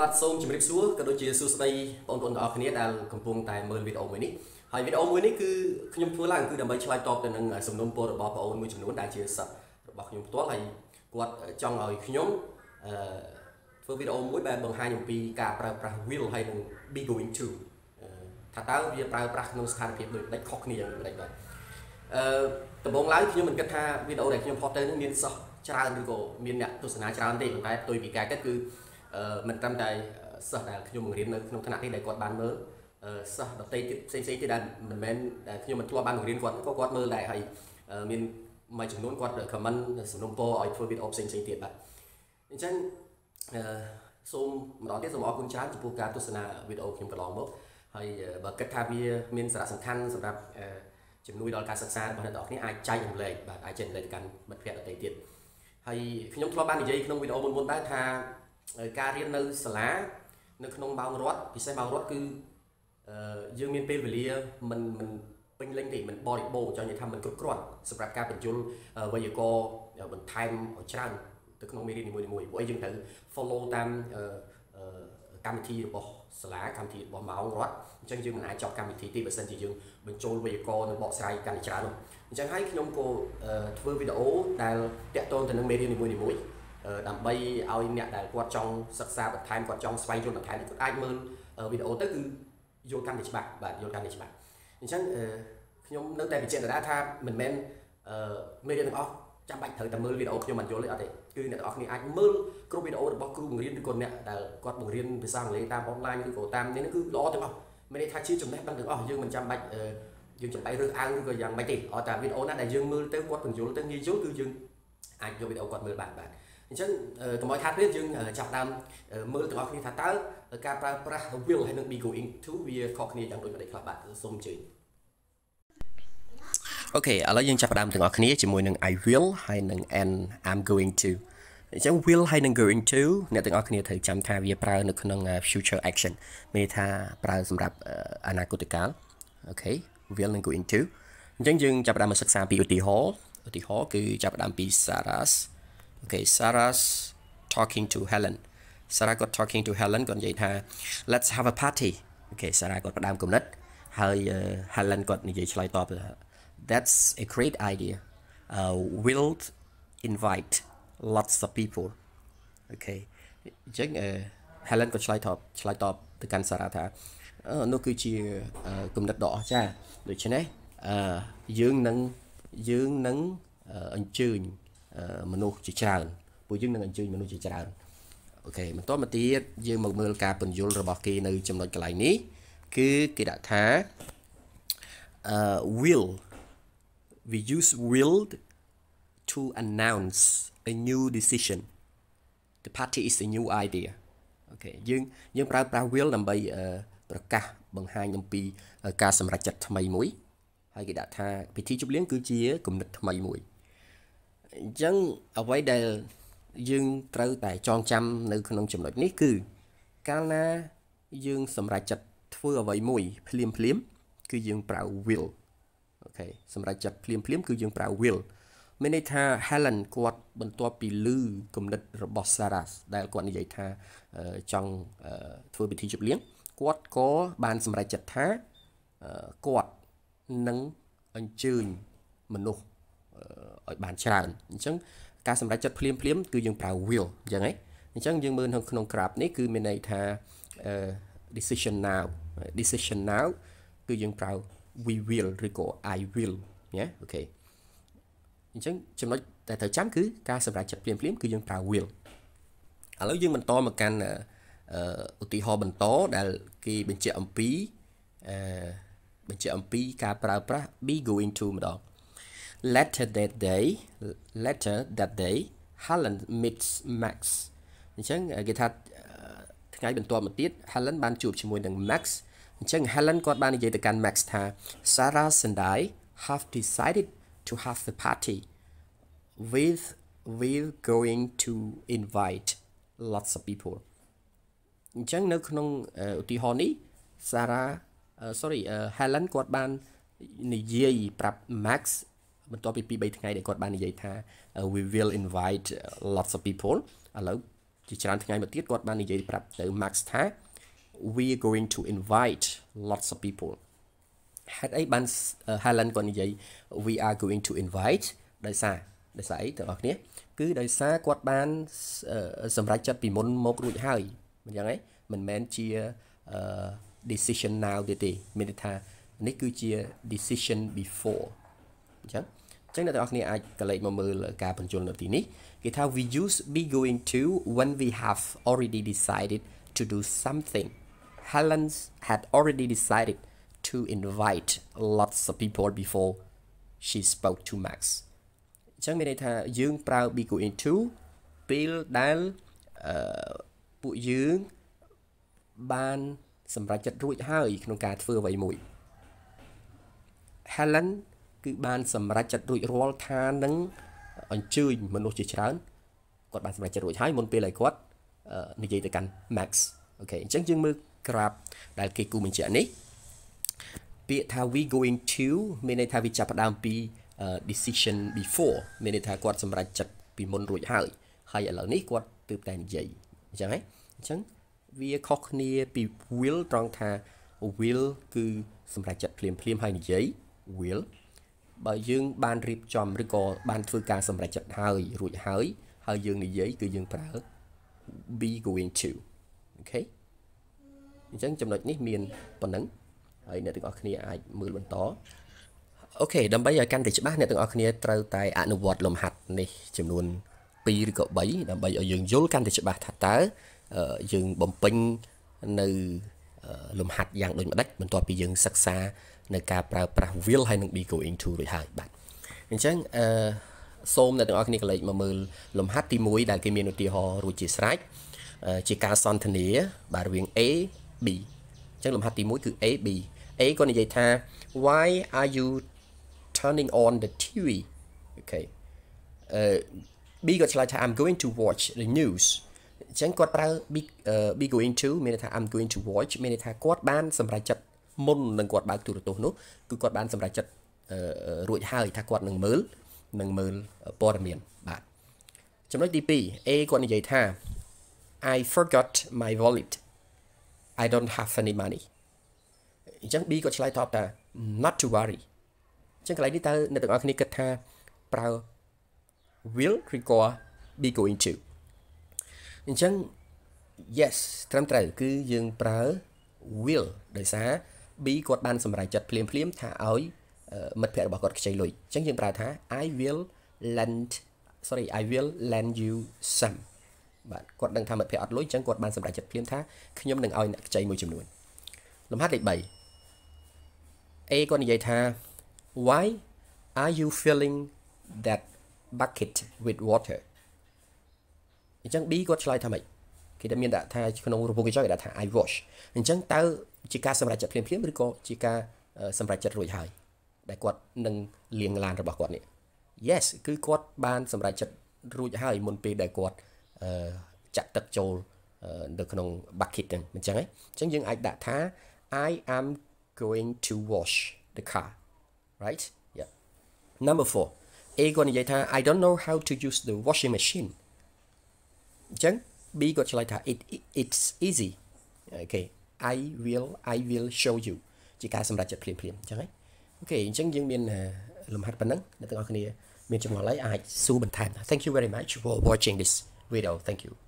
បាទសូមជម្រាបសួរក៏ដូចជាសួស្តីបងប្អូនទាំងអស់គ្នាដែលកំពុងតែមើលវីដេអូមួយនេះហើយវីដេអូមួយនេះគឺខ្ញុំធ្វើឡើងគឺដើម្បីឆ្លើយតបទៅនឹងសំណុំពររបស់បងប្អូនមួយចំនួនដែលជាសិស្សរបស់ខ្ញុំផ្ទាល់ហើយគាត់ចង់ឲ្យខ្ញុំធ្វើវីដេអូមួយដែលបង្ហាញអំពីការប្រើប្រាស់ will ហើយនឹង be going to ថាតើវាប្រើប្រាស់ក្នុងស្ថានភាពដូចនេះខុសគ្នាយ៉ាងម៉េចបាទដំបូងឡើយខ្ញុំមិនគិតថាវីដេអូដែលខ្ញុំផុសទៅនឹងមានសិស្សច្រើនឬក៏មានអ្នកទស្សនាច្រើនទេប៉ុន្តែផ្ទុយពីការគិតគឺមិនត្រឹមតែសិស្សដែលខ្ញុំបង្រៀននៅក្នុងថ្នាក់នេះដែលគាត់បានមើលសិស្សដទៃទៀតផ្សេងៗទៀតដែលមិនមែនដែលខ្ញុំមិនធ្លាប់បានបង្រៀនគាត់ក៏គាត់មើលដែរហើយមានមួយចំនួនគាត់ comment សំណុំពរឲ្យធ្វើវីដេអូផ្សេងៗទៀតបាទអញ្ចឹងសូមម្ដងទៀតសូមអរគុណច្រើនចំពោះការទស្សនាវីដេអូខ្ញុំកន្លងមកហើយបើគិតថាវាមានសារៈសំខាន់សម្រាប់ជំនួយដល់ការសិក្សារបស់អ្នកទាំងអស់គ្នាអាចចែករំលែកបាទអាចចែករំលែកទៅកាន់មិត្តភ័ក្តិដទៃទៀតហើយខ្ញុំធ្លាប់បាននិយាយក្នុងវីដេអូមុនៗដែរថាការរៀននៅសាលានៅក្នុងម៉ោងរដ្ឋពិសេសម៉ោងរដ្ឋគឺយើងមានពេលវេលាមិនពេញលេញទេមិនបរិបូរណ៍ចង់និយាយថាមិនគ្រប់គ្រាន់សម្រាប់ការបញ្ជូលវេយ្យាករណ៍បន្ថែមច្រើនទៅក្នុងមេរៀននីមួយៗព្រោះយើងត្រូវ follow តាមកម្មវិធីរបស់សាលាកម្មវិធីរបស់ម៉ោងរដ្ឋអញ្ចឹងយើងមិនអាចចប់កម្មវិធីទេបើសិនជាយើងបញ្ចូលវេយ្យាករណ៍និងបកស្រាយកាន់តែច្រើននោះអញ្ចឹងហើយខ្ញុំក៏ធ្វើវីដេអូដែលតាក់ទងទៅនឹងមេរៀននីមួយៗដើម្បីឲ្យអ្នកដែលគាត់ចង់សិក្សាបន្ថែមគាត់ចង់ស្វែងយល់បន្ថែមគាត់អាចមើលវីដេអូទៅគឺយល់កាន់តែច្បាស់បាទយល់កាន់តែច្បាស់អញ្ចឹងខ្ញុំនៅតែបញ្ជាក់ដដែលថាមិនមែនមេរៀនទាំងអស់ចាំបាច់ត្រូវតែមើលវីដេអូខ្ញុំមិនយល់ទេអត់ទេគឺអ្នកទាំងអស់គ្នាអាចមើលគ្រប់វីដេអូរបស់គ្រូបង្រៀនឬក៏អ្នកដែលគាត់បង្រៀនភាសាអង់គ្លេសតាមអនឡាញឬក៏តាមនេះគឺល្អទាំងអស់មានន័យថាជាចំណេះដឹងទាំងអស់យើងមិនចាំបាច់យើងចាំបាច់រើសអើងឬក៏យ៉ាងម៉េចទេអត់តែវីដេអូណាដែលយើងមើលទៅគាត់បញ្យល់ទៅងាយយល់គឺយើងអាចយកវីដេអូគាត់មើលបានអញ្ចឹងកុំឲ្យខាតពេលយើងចាប់ដើមមើលទាំងអស់គ្នាថាតើការប្រើប្រាស់ will ហើយនឹង be going to វាខុសគ្នាយ៉ាងដូចម្តេចខ្លះបាទសូមអញ្ជើញអូខេឥឡូវយើងចាប់ដើមទាំងអស់គ្នាជាមួយនឹង I will ហើយនឹង and I'm going to អញ្ចឹង will ហើយនឹង going to អ្នកទាំងអស់គ្នាត្រូវចាំថាវាប្រើនៅក្នុង future action មានន័យថាប្រើសម្រាប់អនាគតកាលអូខេ will និង going to អញ្ចឹងយើងចាប់ដើមមកសិក្សាពីឧទាហរណ៍គឺចាប់ដើមពី Okay, Sarah's talking to Helen. Sarah got talking to Helen គាត់និយាយថា let's have a party. Okay, Sarah គាត់ផ្ដើមគំនិតហើយ Helen គាត់និយាយឆ្លើយតប that's a great idea. We'll invite lots of people. Okay. អញ្ចឹង Helen គាត់ឆ្លើយតបទៅកាន់ Sarah ថានោះគឺជាគំនិតដ៏អស្ចារ្យដូច្នេះយើងនឹងអញ្ជើញមនុស្សជាច្រើនពួកយើងនឹងអញ្ជើញមនុស្សជាច្រើនអូខេបន្តមកទៀតយើងមកមើលការពន្យល់របស់គេនៅចំណុចកន្លែងនេះគឺគេដាក់ថា will we use will to announce a new decision the party is a new idea អូខេយើងប្រើប្រាស់ will ដើម្បីប្រកាសបង្ហាញអំពីការសម្រេចចិត្តថ្មីមួយហើយគេដាក់ថាពិធីជប់លៀងគឺជាគំនិតថ្មីមួយអញ្ចឹងអ្វីដែលយើងត្រូវតែចងចាំនៅក្នុងចំណុចនេះគឺកាលណាយើងសម្រេចចិត្តធ្វើអ្វីមួយភ្លាមគឺយើងប្រើ will អូខេសម្រេចចិត្តភ្លាមគឺយើងប្រើ will មានន័យថា Helen គាត់បន្ទាប់ពីឮគំនិតរបស់ Sarah ដែលគាត់និយាយថាចង់ធ្វើពិធីជប់លៀងគាត់ក៏បានសម្រេចចិត្តថាគាត់នឹងអញ្ជើញមនុស្សឲ្យបានច្រើនអញ្ចឹងការសម្រេចចិត្តភ្លាមគឺយើងប្រើ will អញ្ចឹងហ៎អញ្ចឹងយើងមើលក្នុង graph នេះគឺមានន័យថា decision now គឺយើងប្រើ we will ឬក៏ I will ណាអូខេអញ្ចឹងចំណុចដែលត្រូវចាំគឺការសម្រេចចិត្តភ្លាមគឺយើងប្រើ will ឥឡូវយើងបន្តមកកាន់ឧទាហរណ៍បន្តដែលគេបញ្ជាក់អំពីការប្រើប្រាស់ be going to ម្ដងLater that day Helen meets Max អញ្ចឹងគេថាថ្ងៃបន្ទាប់មកទៀត Helen បានជួបជាមួយនឹង Max អញ្ចឹង Helen គាត់បាននិយាយទៅកាន់ Max ថា Sarah and I have decided to have a party we're going to invite lots of people អញ្ចឹងនៅក្នុងឧទាហរណ៍នេះ Helen គាត់បាននិយាយប្រាប់ Maxបន្ទាប់ពី 2-3 ថ្ងៃដែលគាត់បាននិយាយថា we will invite lots of people ឥឡូវ ជាច្រើនថ្ងៃមកទៀតគាត់បាននិយាយប្រាប់ទៅ Max ថា we are going to invite lots of people ហេតុអីបាន Helen គាត់និយាយ we are going to invite ដោយសារអីទាំងអស់គ្នាគឺដោយសារគាត់បានសម្រេចចិត្តពីមុនមករួចហើយអញ្ចឹងហ៎មិនមែនជា decision now ទេមានន័យថានេះគឺជា decision before អញ្ចឹងអ្នកទាំងអស់គ្នាអាចកលេចមកមើលការបញ្ជូលនៅទីនេះគេថា we use be going to when we have already decided to do something Helen had already decided to invite lots of people before she spoke to Max អញ្ចឹងមានន័យថាយើងប្រើ be going to ពេលដែលពួកយើងបានសម្រេចចិត្តរួចហើយក្នុងការធ្វើអ្វីមួយ Helen គឺបានសម្រេចចិត្តរួចរាល់ថានឹងអញ្ជើញមនុស្សជាច្រើនគាត់បានសម្រេចចិត្តរួចហើយមុនពេលឲ្យគាត់និយាយទៅកាន់ Max អូខេអញ្ចឹងយើងមើល graph ដែលគេគូបញ្ជាក់នេះពាក្យថា we going to មានន័យថាវាចាប់ផ្ដើមពី decision before មានន័យថាគាត់សម្រេចចិត្តពីមុនរួចហើយឥឡូវនេះគាត់ទើបតែនិយាយអញ្ចឹងហ៎អញ្ចឹងវាខុសគ្នាពី will ត្រង់ថា will គឺសម្រេចចិត្តភ្លាមហើយនិយាយ will បើយើងបានរៀបចំឬក៏បានធ្វើការសម្រេចចិត្តហើយរួចហើយយើងនិយាយគឺយើងប្រើ be going to អូខេអញ្ចឹងចំណុចនេះមានប៉ុណ្ណឹងហើយអ្នកទាំងអស់គ្នាអាចមើលបន្តអូខេដើម្បីឲ្យកាន់តែច្បាស់អ្នកទាំងអស់គ្នាត្រូវតែអនុវត្តលំហាត់នេះចំនួន2ឬក៏3ដើម្បីឲ្យយើងយល់កាន់តែច្បាស់ថាតើយើងបំពេញនៅលំហាត់យ៉ាងដូចម្ដេចបន្ទាប់ពីយើងសិក្សានៅការប្រើប្រាស់ will ហើយនឹង be going to រួចហើយបាទអញ្ចឹងសូមអ្នកទាំងអស់គ្នាកលេចមកមើលលំហាត់ទី1ដែលគេមានឧទាហរណ៍រួចជាស្រេចជាការសន្ទនាបាទរវាង A B អញ្ចឹងលំហាត់ទី1គឺ A B A គាត់និយាយថា why are you turning on the TV អូខេB គាត់ឆ្លើយថា I'm going to watch the news អញ្ចឹងគាត់ប្រើ be going to មានន័យថា I'm going to watch មានន័យថាគាត់បានសម្រេចចិត្តមុននឹងគាត់បើកទូរទស្សន៍នោះគឺគាត់បានសម្រេចចិត្តរួចហើយថាគាត់នឹងមើលព័ត៌មានបាទចំណុចទី2 A គាត់និយាយថា I forgot my wallet I don't have any money អញ្ចឹង B គាត់ឆ្លើយតបថា not to worry អញ្ចឹងកន្លែងនេះតើអ្នកទាំងអស់គ្នាគិតថាប្រើ will ឬក៏ be going to អញ្ចឹង yes ត្រឹមត្រូវគឺយើងប្រើ will ដោយសារ B គាត់បានសម្រេចចិត្តភ្លាមថាឲ្យមិត្តភ័ក្តិរបស់គាត់ខ្ចីលុយអញ្ចឹងយើងប្រើថា I will lend you some បាទគាត់ដឹងថាមិត្តភ័ក្តិអត់លុយអញ្ចឹងគាត់បានសម្រេចចិត្តភ្លាមថាខ្ញុំនឹងឲ្យអ្នកខ្ចីមួយចំនួនលំហាត់លេខ3 A គាត់និយាយថា why are you filling that bucket with water អញ្ចឹង B គាត់ឆ្លើយថាម៉េចគេតែមានដាក់ថាក្នុងរង្វង់កញ្ចក់គេដាក់ថា I wash អញ្ចឹងតើជាការសម្រេចចិត្តភ្លាមឬក៏ជាការសម្រេចចិត្តរួចហើយដែលគាត់នឹងលាងឡានរបស់គាត់នេះ yes គឺគាត់បានសម្រេចចិត្តរួចហើយមុនពេលដែលគាត់ចាក់ទឹកចូលនៅក្នុង bucket ហ្នឹងអញ្ចឹងហ៎អញ្ចឹងយើងអាចដាក់ថា I am going to wash the car right yeah number 4 A គាត់និយាយថា I don't know how to use the washing machine អញ្ចឹង B គាត់ឆ្លើយថា it's easy okay I will show you ជាការសម្រេចចិត្តភ្លាមអញ្ចឹងហ៎អូខេអញ្ចឹងយើងមានលំហាត់ប៉ុណ្ណឹងអ្នកទាំងអស់គ្នាមានចម្ងល់អីអាចសួរបន្ថែម Thank you very much for watching this video thank you